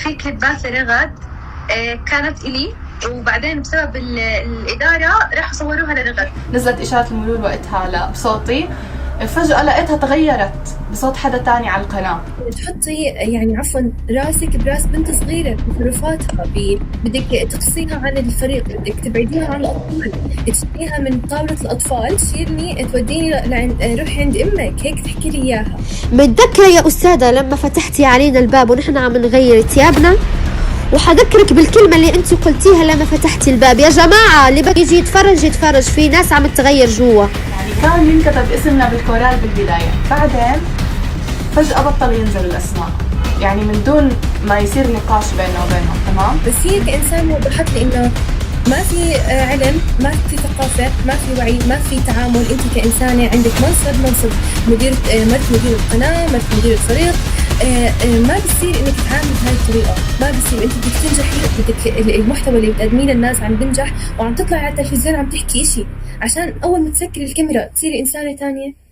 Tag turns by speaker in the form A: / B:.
A: في كليبات لرغد كانت إلي، وبعدين بسبب الإدارة راحوا صوروها لرغد.
B: نزلت إشارة المرور وقتها بصوتي، فجأة لقيتها تغيرت بصوت حدا تاني على القناة.
C: تحطي يعني عفوا راسك براس بنت صغيرة بتصرفاتها، بدك تقصيها عن الفريق، بدك تبعديها عن الأطفال، تشيليها من طاولة الأطفال، تشيلني توديني روحي عند أمك، هيك تحكي لي إياها.
D: متذكرة يا أستاذة لما فتحتي علينا الباب ونحن عم نغير ثيابنا؟ وحذكرك بالكلمة اللي انت قلتيها لما فتحتي الباب، يا جماعة اللي بده يجي يتفرج في ناس عم تغير جوا.
B: يعني كان ينكتب اسمنا بالكورال بالبداية، بعدين فجأة بطل ينزل الأسماء، يعني من دون ما يصير نقاش بيننا وبينهم. تمام،
C: بس هي كإنسان وضحت لي إنه ما في علم، ما في ثقافة، ما في وعي، ما في تعامل. أنت كإنسانة عندك منصب مدير القناة، مرت مدير الفريق، ما بصير إنك تتعامل بهاي الطريقة، ما بصير. أنت بدك تنجحي، بدك المحتوى اللي بتقدميه للناس عم بنجح، وعم تطلعي على التلفزيون عم تحكي إشي، عشان أول ما تسكري الكاميرا تصيري إنسانة تانية.